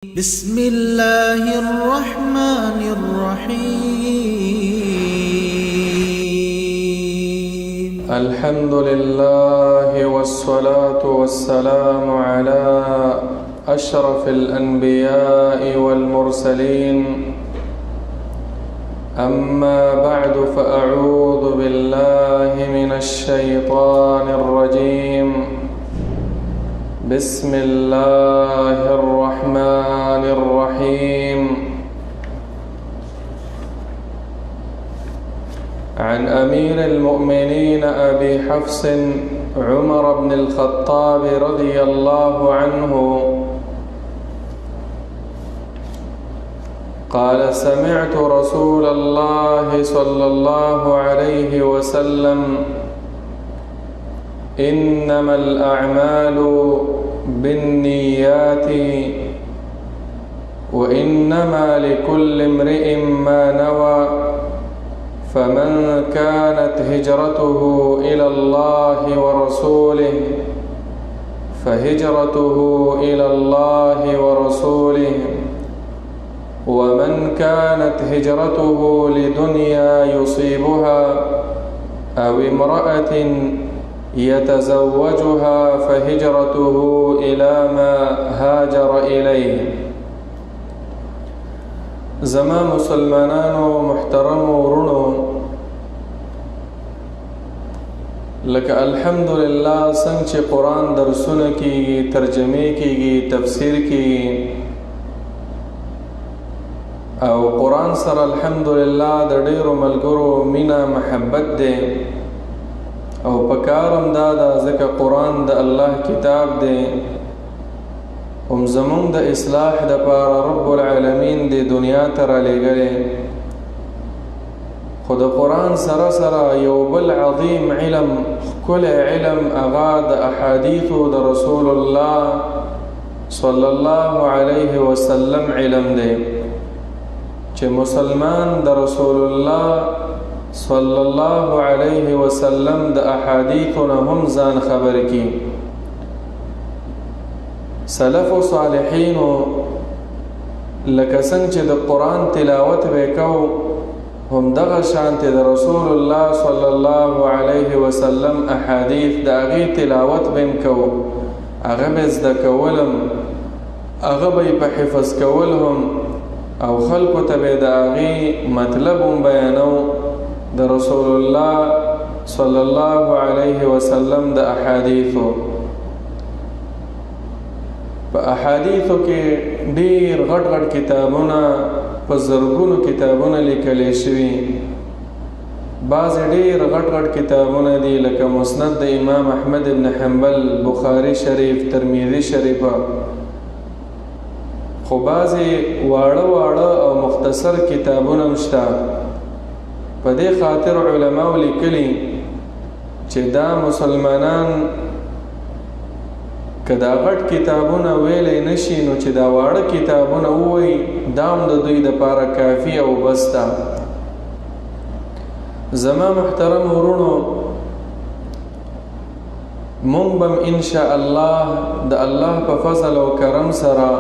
بسم الله الرحمن الرحيم. الحمد لله والصلاة والسلام على أشرف الأنبياء والمرسلين. أما بعد فأعوذ بالله من الشيطان الرجيم. بسم الله الرحمن الرحيم. عن أمير المؤمنين أبي حفص عمر بن الخطاب رضي الله عنه قال: سمعت رسول الله صلى الله عليه وسلم: إنما الأعمال بالنيات وإنما لكل امرئ ما نوى، فمن كانت هجرته إلى الله ورسوله فهجرته إلى الله ورسوله، ومن كانت هجرته لدنيا يصيبها أو امرأة يتزوجها فهجرته إلى ما هاجر إليه. زما مسلمانانو محترم ورونو، لکه الحمدلله څنګه چې قرآن درسونه کیږي، ترجمه کیږي، تفسیر کیږي، او قرآن سره الحمدلله د ډیرو ملګرو مینا محبت دی، او پکارم دا ځکه قرآن د الله کتاب دی، هم زمونږ د اصلاح د پاره رب العالمین د دنیا ته رالیږلی. خو د قرآن سره سره یو بل عظیم علم، ښکلی علم، هغه د احادیثو د رسول الله صلی الله علیه وسلم علم دی، چې مسلمان د رسول الله صلی الله علیه وسلم د احادیثونه هم ځان خبر کی. سلف و صالحینو لکه څنګه چې د قرآن تلاوت وکاو، هم دغه شانته د رسول الله صلی الله علیه وسلم احادیث د هغې تلاوت بیم کو، هغه به زده کولم، هغه به په حفظ کول هم، او خلکو ته به د هغې مطلب هم بیانو د رسول الله صلی الله علیه وسلم د احادیثو. په احادیثو کې ډیر غټ غټ کتابونه، په زرګونو کتابونه لیکل شوي. بعض ډیر غټ غټ کتابونه دي لکه مسند د امام احمد بن حنبل، بخاری شریف، ترمذی شریفه. خو بعضې واړه واړه او مختصر کتابونه هم شته. په دې خاطر علماء لیکلي چې دا مسلمانان که دا غټ کتابونه ویلی نشي، نو چې دا واړه کتابونه ووایي، دا هم د دوی دپاره کافي او بس ده. زما محترم ورونو، مونږ به انشاء الله د الله په فضل او کرم سره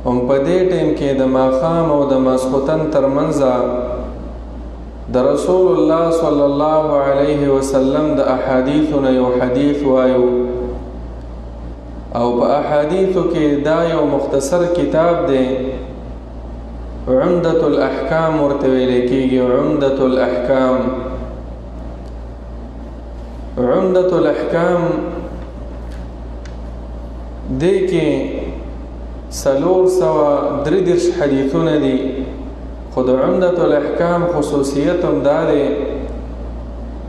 هم په دې ټیم کې د ماښام او د ماسخوتن ترمنځ د رسول الله صلی الله علیه وسلم د احادیثونه یو حدیث وایو، او په احادیثو کې دا یو مختصر کتاب دی، عمدة الاحکام ورته ویل کېږي. عمدة الاحکام، عمدة الاحکام دې کې 433 حدیثونه دي. خود عمدة الاحکام خصوصیت هم دا دی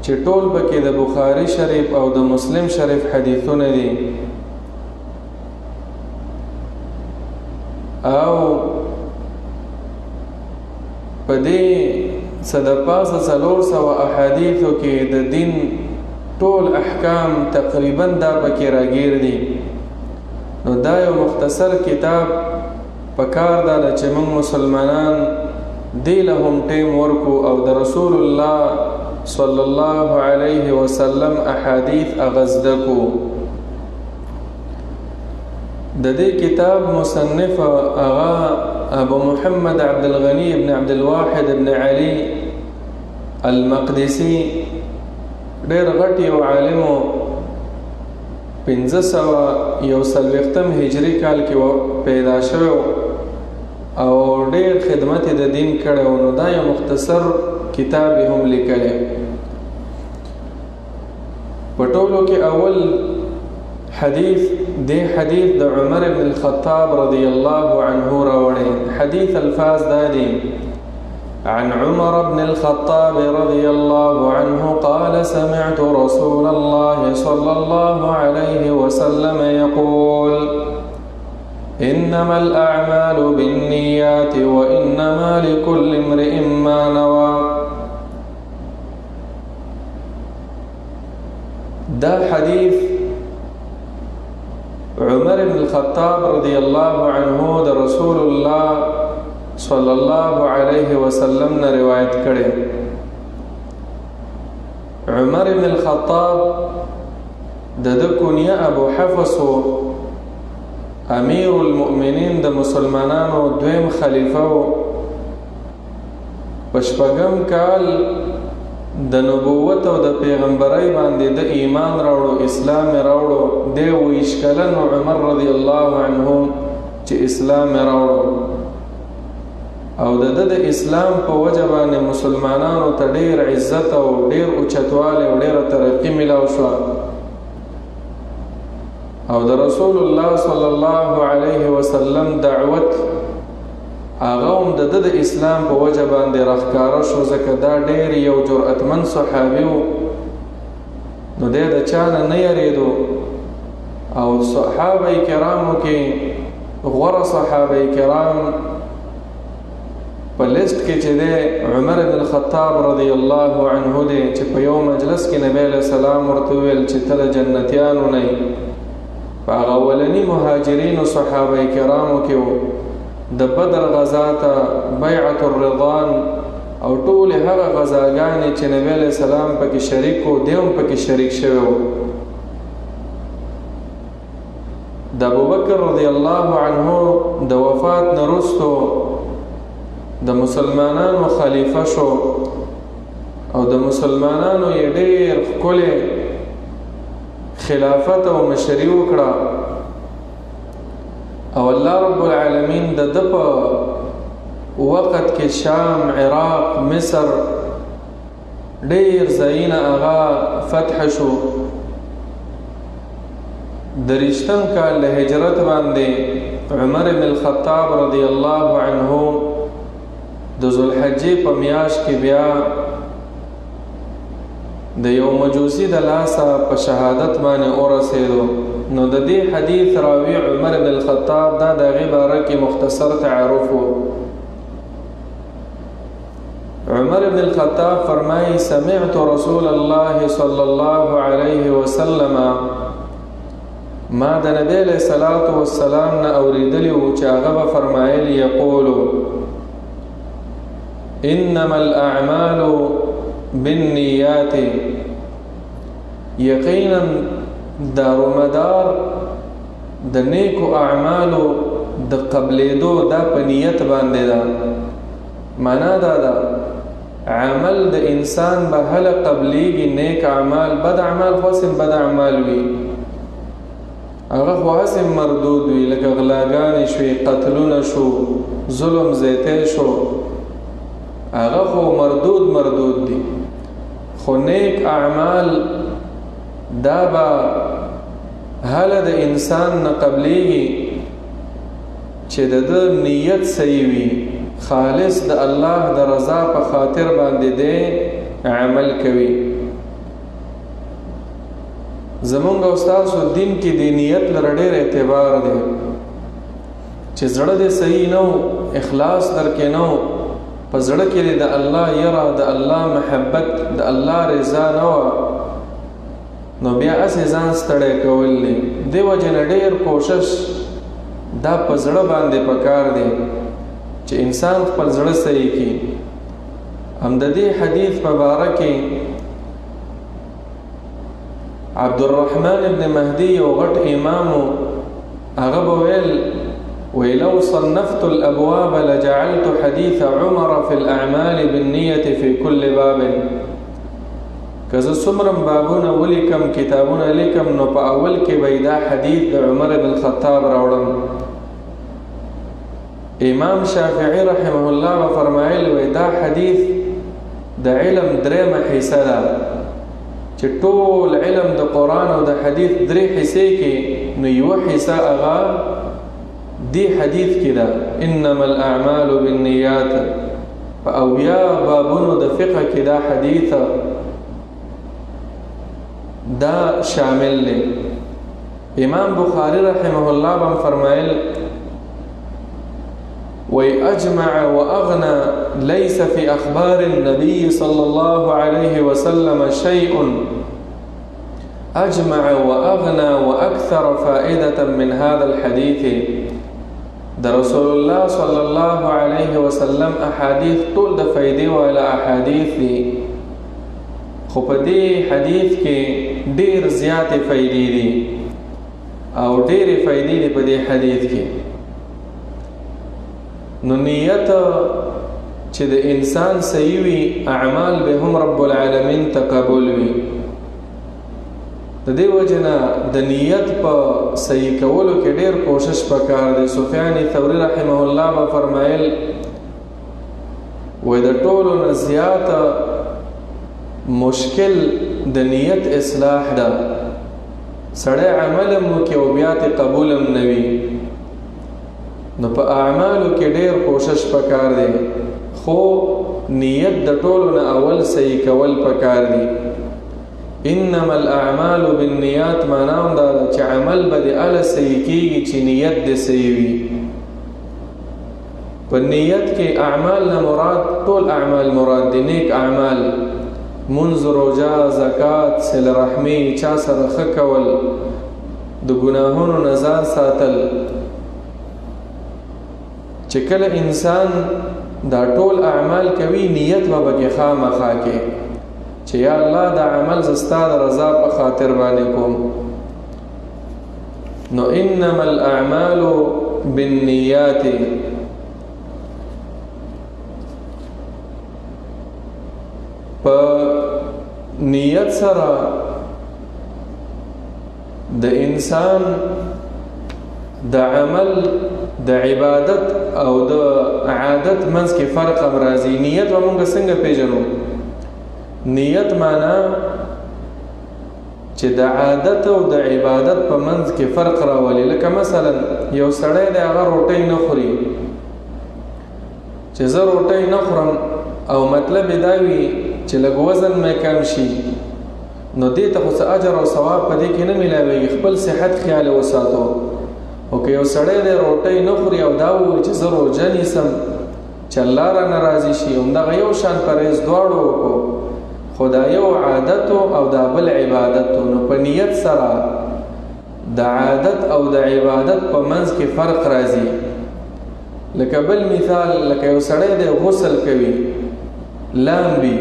چې ټول پکې د بخاری شریف او د مسلم شریف حدیثونه دي، او په دې څه د پاسه 400 احادیثو کې د دین ټول احکام تقریبا دا پکې راګیر دي. نو دا یو مختصر کتاب پکار دا چې موږ مسلمانان دی له هم ټیم ورکو، او د رسول الله صلی الله علیه وسلم احادیث اغزده کو. د دې کتاب مصنف آغا ابو محمد عبد الغني ابن عبد الواحد ابن علي المقدسي ډېر غټ یو عالم 1541 هجری کال کې پیدا شوی او ډېر خدمت د دین کړی او نو دا یو مختصر کتاب هم لیکلی په ټولو کې اول حدیث د عمر بن الخطاب رضی الله عنه راوړی حدیث الفاظ دادي عن عمر بن الخطاب رضي الله عنه قال سمعت رسول الله صلى الله عليه وسلم يقول إنما الأعمال بالنيات وإنما لكل امرئ ما نوى دا حديث عمر بن الخطاب رضي الله عنه دا رسول الله صلى الله عليه وسلم نے روایت کړي عمر بن الخطاب د کنیه ابو حفص امیر المؤمنین د مسلمانانو دویم خلیفہ پشپغم کال د نبوت او د پیغمبرۍ باندې د ایمان راوړو اسلام راوړو دی ویشکلن عمر رضی الله عنه چې اسلام راوړو او د اسلام په وجه باندې مسلمانانو ته ډېر عزت او ډېر اوچتوالی او ډېره ترقي ملاو شوه او د رسول الله صلی الله علیه وسلم دعوت هغه هم د اسلام په وجه باندې راښکاره شو ځکه دا ډېر یو جرأتمن صحابي و نو دی د چا نه یریدو او صحابه کرامو کې غوره صحابه کرام په لیست کې چې دی عمر بن الخطاب رضی الله عنه دی چې په یو مجلس کې نبی علیه السلام ورته وویل چې ته د جنتیانو نه یې په هغه اولني مهاجرینو صحابه کرامو کې و د بدر غزا ته بیعة الرضوان او ټولې هغه غزاګانې چې نبی علیه السلام پکې شریک و دی هم پکې شریک شوی و د ابوبکر رضی الله عنه د وفات نه وروسته د مسلمانانو خلیفہ شو او د مسلمانانو یې ډېر ښکلی خلافت او مشري وکړه او الله رب العالمین د په وخت کې شام عراق مصر ډېر ځایونه هغه فتح شو دریشتم کال د هجرت باندې عمر بن الخطاب رضی الله عنه د ذوالحجې په میاشت کې بیا د یو مجوسی د لاسه په شهادت باندې ورسېدو نو د دې حدیث راوی عمر بن الخطاب دا د هغې باره کې مختصر تعارف و عمر بن الخطاب فرمایي سمعت رسول الله صلی الله علیه وسلم ما د نبی علیه الصلاة والسلام نه اورېدلی و چې هغه به فرمایلی یقولو انما الاعمال بالنیات یقینا دارومدار د نیکو اعمالو د قبلېدو دا په نیت باندې ده معنا دا ده عمل د انسان به هله قبلېږي نیک اعمال بد اعمال خو هسې بد اعمال وي هغه خو هسې مردود وي لکه غلاګانې شوې قتلونه شو ظلم زیاتی شو هغه خو مردود دي خو نیک اعمال دا به هله د انسان نه قبلېږي چې د نیت صحیح وي خالص د الله د رضا په خاطر باندې دی عمل کوي زمونږ او ستاسو دین کې د نیت لره ډېر اعتبار دی چې زړه دې صحیح نه و اخلاص در کې نه و په زړه کې د الله یره د الله محبت د الله رضا نه وه نو بیا هسې ځان ستړی کول دی دې وجې نه ډېر کوشش دا په زړه باندې پکار دی چې انسان خپل زړه صحیح کړي هم د دې حدیث په باره کې عبدالرحمن ابن مهدی یو غټ امامو هغه ویل ولو صنفت الابواب لجعلت حديث عمر في الاعمال بالنيه في كل باب. کزه څومره بابونه ولیکم کتابونه لیکم نو په اول کې به دا حدیث د عمر بن الخطاب راوړم. امام شافعی رحمه الله فرمایل وی دا حدیث د علم درېمه حصہ ده چې ټول علم د قرآن او د حدیث درې حصے کې نو یو حصہ هغه دی حدیث کې ده انما الاعمال بالنیات. په اویا بابونو د فقه کې دا حدیث دا شامل دی. امام بخاری رحمه الله بم فرمایل وأجمع وأغنى ليس في أخبار النبي صلى الله عليه وسلم شيء أجمع وأغنى وأكثر فائدة من هذا الحديث. ده رسول الله صلى الله عليه وسلم أحاديث طول ده فائدة ولا أحاديث دي خو په دې حدیث کې ډېر زیاتې فائدې دي او ډېرې فائدې دي په دې حدیث کې. نو نیت چې د انسان صحیح وي اعمال به هم رب العالمین تقبل وي. د دې وجنه د نیت په صحیح کولو کې ډېر کوشش وکړ. د سفیان ثوری رحمه الله به فرمایل و د ټولو نه زیات مشکل د نیت اصلاح ده. سړی عمل مو کې او بیا ته قبول هم نه وي نو په اعمالو کې ډېر کوشش پکار دی خو نیت د ټولو نه اول صحیح کول پکار دی. انما الاعمال بالنیات معنا دا چې عمل به د اله صحیح کیږي چې نیت دې صحیح وي. په نیت کې اعمال نه مراد ټول اعمال مراد دي. نیک اعمال منذ روزه زکات صله رحمی چا سره ښه کول د ګناهونو نه ځان ساتل. چې کله انسان دا ټول اعمال کوي نیت به پکې خامخا کې چې یا الله دا عمل زستا د رضا په خاطر باندې کوم. نو انما الاعمال بالنیات په نیت سره د انسان د عمل د عبادت او د عادت منځ کې فرق هم راځي. نیت به موږ څنګه پیژنو؟ نیت معنا چې د عادت او د عبادت په منځ کې فرق راولي. لکه مثلا یو سړی د هغه روټۍ نه خوري چې زه روټۍ نه خورم او مطلب دا وي چې لږ وزن مې کم شي نو دې ته خو څه اجر او ثواب په دې کې نه میلاویږي. خپل صحت خیال وساتو. او که یو سړی د روټۍ نه خوري او دا وایي چې زه روژه نیسم چې الله را ناراضي شي همدغه یو شان پرهیز دواړو وکړو خو دا یو عادت او دا بل عبادت. نو په نیت سره د عادت او د عبادت په منځ کې فرق راځي. لکه بل مثال لکه یو سړی د غسل کوي لامبي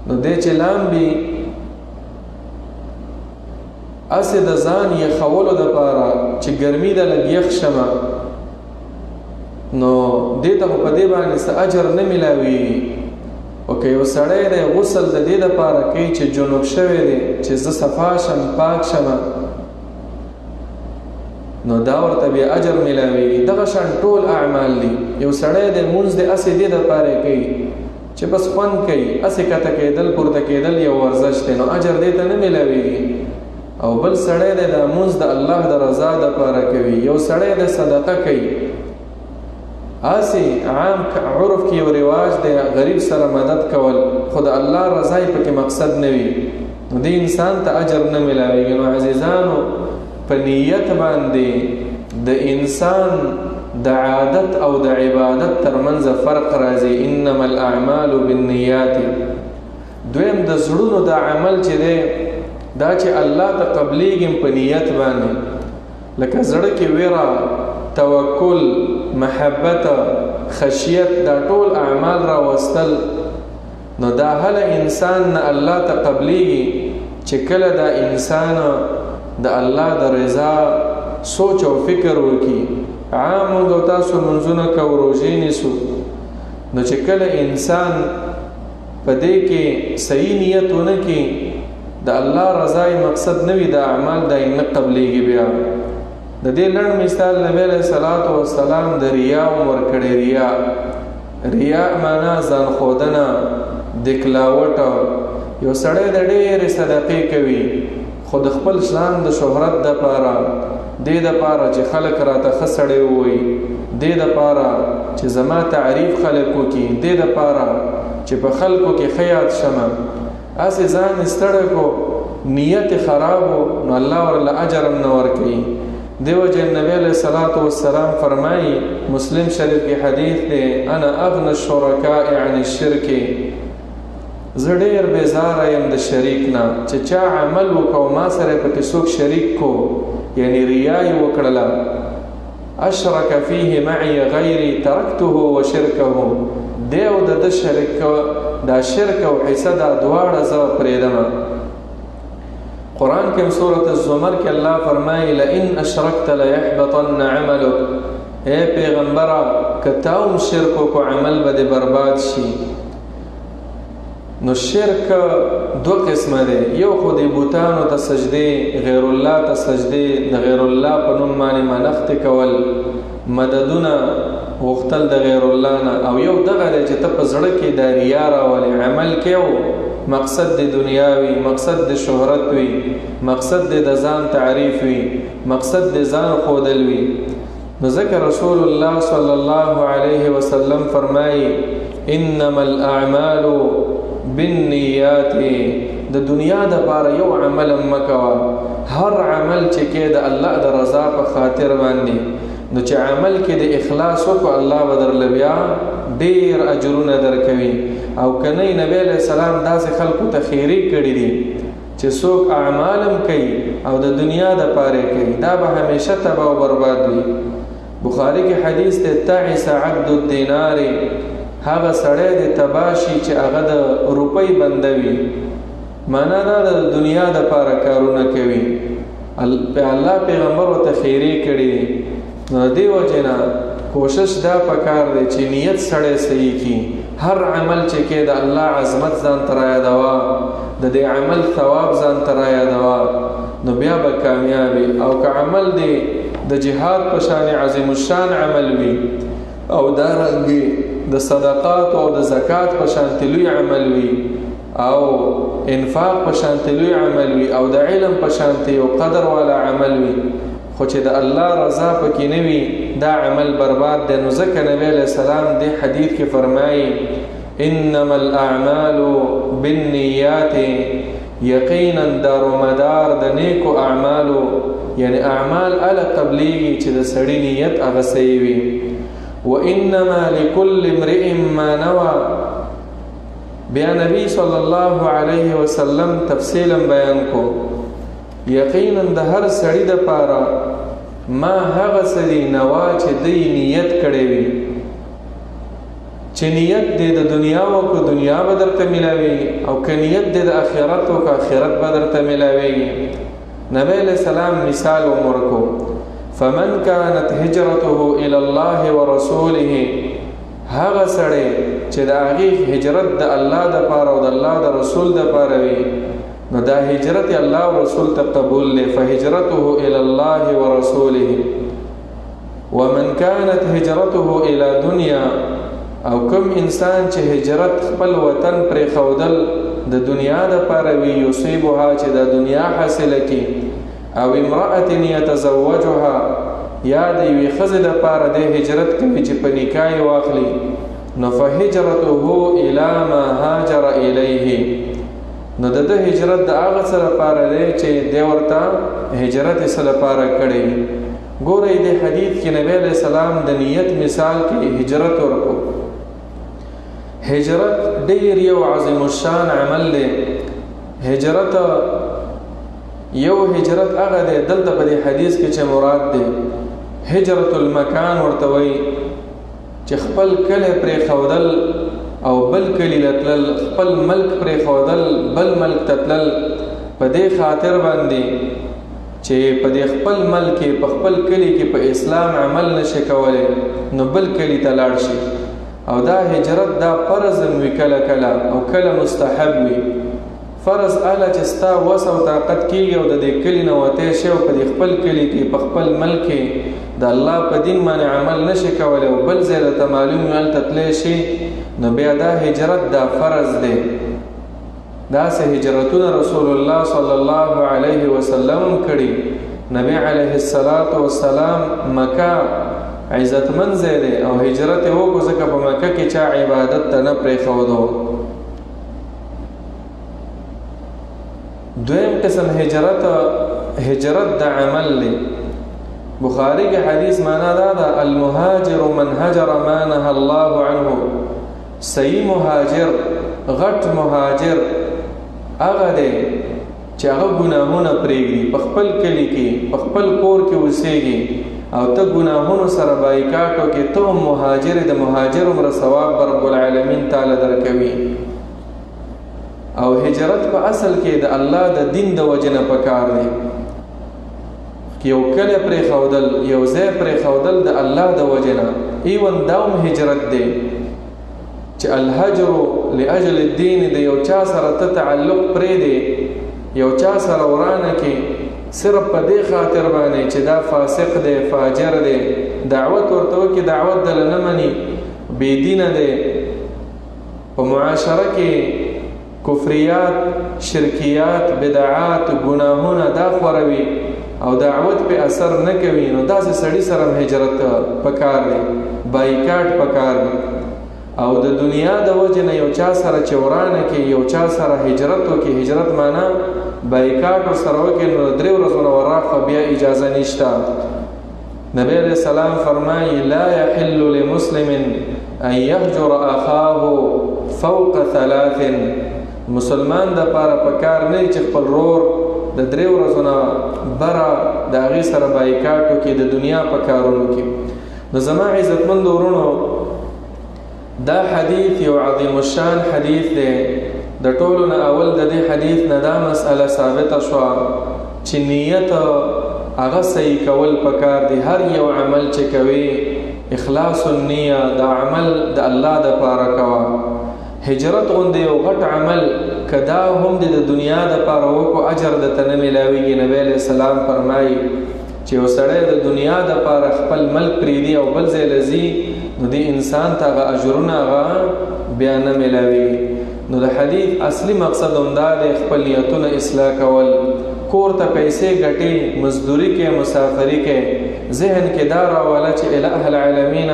نو دې چې لامبي اسه د ځان یې خولو د پاره چې ګرمي د لګیخ شمه نو دې ته په دې باندې څه اجر نه ملاوي. او که یو سړی د غسل د دې د پاره کوي چې جنوب شوی دی چې زه صفا شم پاک شم نو دا ورته بیا اجر ملاوي. دغه شان ټول اعمال دي. یو سړی د مونځ د اسه دې د پاره کوي چې بس خوند کوي اسه کته کېدل پورته کېدل یو ورزش دی نو اجر دې ته نه ملاوي. او بل سړی د مونځ د الله د رضا د پاره کوي. یو سړی د صدقه کوي اسی عام عرف کې یو رواج دی غریب سره مدد کول خود الله رضا یې پکې مقصد نه وي نو دې انسان ته اجر نه ملاوي. نو عزیزانو په نیت باندې د انسان د عادت او د عبادت ترمنځ فرق راځي. انما الاعمال بالنیات. دویم د زړونو د عمل چې دی دا چې الله ته قبليږي په نیت باندې لکه زړه کې ویرا توکل محبت خشیت دا ټول اعمال را وستل نو دا هله انسان نه الله ته قبليږي چې کله دا انسان د الله د رضا سوچ او فکر وکي. عام موږ تاسو منځونه کوو، روژې نیسو، نو چې کله انسان په دې کې صحیح نیت ونه کړي، د الله رضای مقصد نه وي، د اعمال د نه قبلېږي. بیا د دې لړ مثال نبی علیه الصلاۃ والسلام د ریا ورکړی. ریا معنا ځان ښودنه، دکلاوټ. یو سړی د ډېرې صدقې کوي خو د خپل ځان د شهرت دپاره، دې دپاره چې خلک راته ښه سړی ووایي، دې دپاره چې زما تعریف خلک وکړي، دې دپاره چې په خلکو کې ښه یاد شمه، هسې ځان یې ستړی کو، نیت خراب و، نو الله ورله اجر هم نه ورکوي. دیو وجه نبی علیہ الصلوۃ والسلام فرمایي، مسلم شریف کې حدیث دی، انا اغنى الشرکاء عن الشرک، زه ډېر بیزاره یم د شریک نه. چې چا عمل وکړو ما سره پکې څوک شریک کو، یعنی ریا یې وکړله، اشرک فیه معي غیري ترکته وشرکه، دی او د شرک، دا شرک او حصه دا دواړه زه پرېږدم. قرآن کې سورة الزمر کې الله فرمایي، لئن اشرکت لیحبطن عملک، اے پیغمبره که تا هم شرک وکړو عمل به دې برباد شي. نو شرک دو قسمه دی، یو خو د بوتانو ته سجدې، غیر الله ته سجدې، د غیر الله په نوم باندې منښت کول، مددونه غوښتل د غیر الله نه، او یو دغه دی چې ته په زړه کې دا ریا راولې، عمل کوو مقصد د دنیا وي، مقصد د شهرت وي، مقصد د ځان تعریف وي، مقصد د ځان ښودل وي. نو ځکه رسول الله صلی الله علیه وسلم فرمایي، انما الاعمال بالنیات، د دنیا دپاره یو عمل مه کوه، هر عمل چې کې د الله د رضا په خاطر باندې، نو چې عمل کې د اخلاص وکړو الله به درله بیا ډېر اجرونه درکوي. او کنی نبی علیہ السلام داسې خلکو ته خیری کړي دي چې څوک اعمالم کوي او د دنیا دپاره کوي، دا به همیشه تباه او برباد وي. بخاری کې حدیث دی، تعس عبد الدینار، هغه سړی د تباشي چې هغه د روپۍ بندوي، معنا دا د دنیا دپاره کارونه کوي. الله پیغمبر ورته خیری کړي دي. نو دې وجې نه کوشش دا پکار دی چې نیت سړی صحیح کړي، هر عمل چې کې د الله عظمت ځان ته رایادوه، د دې عمل ثواب ځان ته رایادوه، نو بیا به کامیابي. او که عمل دی د جهاد په شان عظیم الشان عمل وي، او دارنګې د صدقات او د زکات په شان لوی عمل وي، او انفاق په شان لوی عمل وي، او د علم په شان یو قدر والا عمل وي، خو چې د الله رضا پکې نه وي، دا عمل برباد دی. نو ځکه نبی علیہ السلام دې حدیث کې فرمایي، انما الاعمال بالنیات، یقینا دارومدار د نیکو اعمالو، یعنی اعمال اله قبلیږي چې د سړي نیت هغه صحیح وي. وانما لكل امرئ ما نوى، بیا نبی صلی الله علیه وسلم تفصیلا بیان کو، یقینا د هر سړي دپاره ما هغه څه دي نوا چې دی نیت کړی وي، چې نیت دی د دنیا وکړو دنیا به درته میلاوي، او که نیت دی د آخرت وکړو آخرت به درته میلاویږي. نبی علیہ السلام مثال ورکو، فمن كانت هجرته الى الله ورسوله، هغه سړی چې د هغې هجرت د الله دپاره او د الله د رسول دپاره وي، نو دا هجرت الله و رسول ته قبول لی، فهجرته الى الله ورسوله. ومن كانت هجرته الى دنیا، او کوم انسان چې هجرت خپل وطن پرې خودل د دنیا دپاره وي، یصیبها چې د دنیا حاصله کړي، او امرأة یتزوجها، یا د یوې ښځې دپاره د هجرت کوي چې په نکاح یې واخلي، نو فهجرته الى ما هاجر الیه، نو د هجرت د هغه څه لپاره دی چې دی ورته هجرت یې څه لپاره کړی. ګورئ د حدیث کې نبی علیہ السلام د نیت مثال کې هجرت ورکو. هجرت ډیر یو عظیم الشان عمل دی. هجرت یو هجرت هغه دی دلته په دې حدیث کې چې مراد دی هجرت المکان ورته وایي، چې خپل کلی پرې ښودل او بل کلی لتلل، خپل ملک پرې ښودل بل ملک ته تلل، په دې خاطر باندې چې په دې خپل ملک کې په خپل کلی کې په اسلام عمل نشي کولای نو بل کلی ته لاړ شي. او دا هجرت دا فرض وي کله کله او کله مستحب وي. فرض اله چې ستا وس او طاقت کېږي او د دې کلی نه وتی شي او په دې خپل کلی کې په خپل ملک کې د الله په دین باندې عمل نشي کولی او بل ځای ته معلوم وي هلته تللی شي نو بیا دا هجرت دا فرض دی. داسې هجرتونه رسول الله صلی الله علیه وسلم کړي. نبی علیه السلام مکه عزتمن ځای دی او هجرت یې وکړو ځکه په مکه کې چا عبادت ته نه پرېښودو. دویم قسم هجرت د عمل دی. بخاری کې حدیث معنا دا ده المهاجر من هجر ما نهى الله عنه. صحیح مهاجر غټ مهاجر هغه دی چې هغه ګناهونه پرېږدي، په خپل کلی کې په خپل کور کې اوسېږي او ته ګناهونو سره بایکاټ وکړې، ته هم مهاجر د مهاجر عمره ثواب رب العالمین تعالی درکوي. او هجرت په اصل کې د الله د دین د وجې نه پکار دی. یو کلی پرېښودل، یو ځای پرېښودل د الله د وجې نه ایون دا هم هجرت دی چې الهجر لاجل الدین د یو چا سره ته تعلق پرېږدې، یو چا سره ورانه کې صرف په دې خاطر باندې چې دا فاسق دی فاجر دی، دعوت ورته وکړي دعوت دله نه مني، بېدینه دی، په معاشره کې کفریات شرکیات بدعات ګناهونه دا خوروي او دعوت په اثر نه کوي، نو داسې سړي سره هجرت پکار دی، بایکاټ پکار دی. او د دنیا د وجې نه یو چا سره چې ورانه کې یو چا سره هجرت وکړي، هجرت معنا بایکاټ ورسره وکړي نو 3 ورځو نه وراخوا بیا اجازه نشته. نبی علیہ السلام فرمایي لا يحل لمسلم ان يهجر اخاه فوق 3. مسلمان د پاره پکار نه چې خپل رور د 3 ورځو نه بره د هغې سره بایکاټ وکړي د دنیا په کارونو کې. نو زما عزتمند ورونو دا حدیث یو عظیم الشان حدیث دی. د ټولو نه اول د دې حدیث نه دا مسئله ثابته شوه چې نیت هغه صحیح کول پکار دی. هر یو عمل چې کوي اخلاص النیه دا عمل د الله د پاره کوه. هجرت غوندې یو غټ عمل کدا هم د دنیا د پاره وکړو اجر درته نه میلاویږي. نبی علیه السلام فرمایي چې یو سړی د دنیا د پاره خپل ملک پرېږدي او بل ځای له ځي نو دې انسان ته هغه اجرونه هغه بیا نه میلاویږي. نو د حدیث اصلي مقصد هم دا دی خپل نیتونه اصلاح کول. کور ته پیسې ګټې، مزدوري کې، مسافري کې، ذهن کې دا راوله چې الٰه العالمین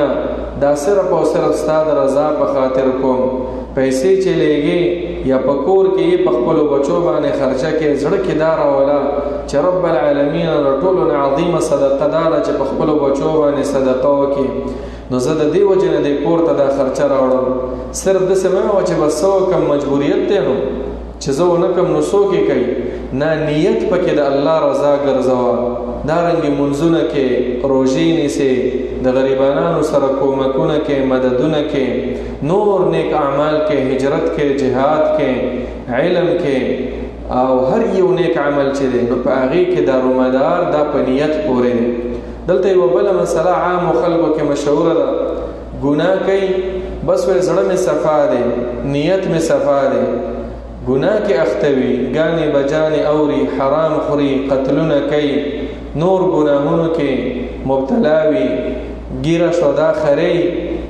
دا صرف او صرف ستا د رضا په خاطر کوم. پیسې چې لېږې یا په کور کې یې په خپلو بچو باندې خرچه کې، زړه کې دا راوله چې رب العالمین د ټولو نه عظیمه صدقه دا ده چې په خپلو بچو باندې صدقه وکړي. نو زه د دې وجې نه دې کور ته دا خرچه راوړم. صرف داسې مه وه چې بس څه وکړم مجبوریت دی نو چې زه ونه کړم نو څوک یې کوي. نه، نیت پکې د الله رضا ګرځوه. دارنګې منځونه کې، روژې نیسې، د غریبانانو سره کومکونه کې، مددونه کې، نور نیک اعمال کې، هجرت کې، جهاد کې، علم کې او هر یو نیک عمل چې دی نو په هغې کې دارومدار دا په نیت پورې دی. دلته یوه بله مسله عامو خلکو کې مشهوره ده، ګناه کوي بس وایي زړه مې صفا دی، نیت مې صفا دی، ګناه کې اخته وي، ګانې بجانې اوري، حرام خوري، قتلونه کوي، نور ګناهونو کې مبتلا وي، ګیره شو دا خرۍ،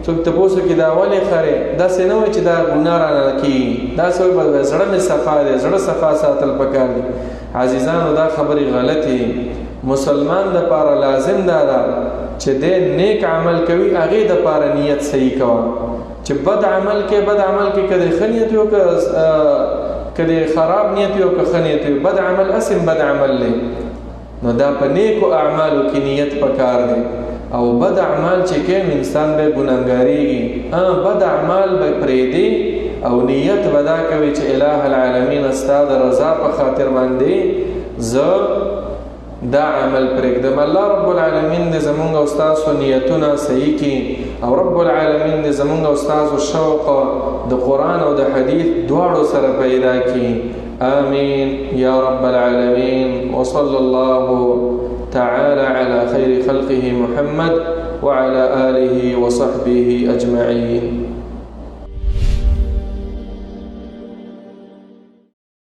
څوک تپوس وکړي دا ولې خرۍ؟ داسې نه وایي چې دا ګناه رانه کېږي، داسې وایي زړه مې صفا دی، زړه صفا ساتل پکار دي. عزیزانو دا خبرې غلطې. مسلمان د پاره لازم دا ده چې دی نیک عمل کوي هغې د پاره نیت صحیح کوه. چې بد عمل کې که د ښه نیت وي که د خراب نیت وي او که ښه نیت وي، بد عمل اسم بد عمل دی. نو دا په نیکو اعمالو کې نیت پکار دی. او بد اعمال چې کوم انسان به ګناهګاریږي، بد اعمال به پرېږدي او نیت به دا کوي چې الٰه العالمین ستا د رضا په خاطر باندې زه دا عمل پرېږدم. الله رب العالمین دې زمونږ او ستاسو نیتونه صحیح کړي او رب العالمین دې زمونږ او ستاسو شوق د قرآن او د حدیث دواړو سره پیدا کړي. آمين يا رب العالمين. وصلى الله تعالى على خير خلقه محمد وعلى آله وصحبه أجمعين.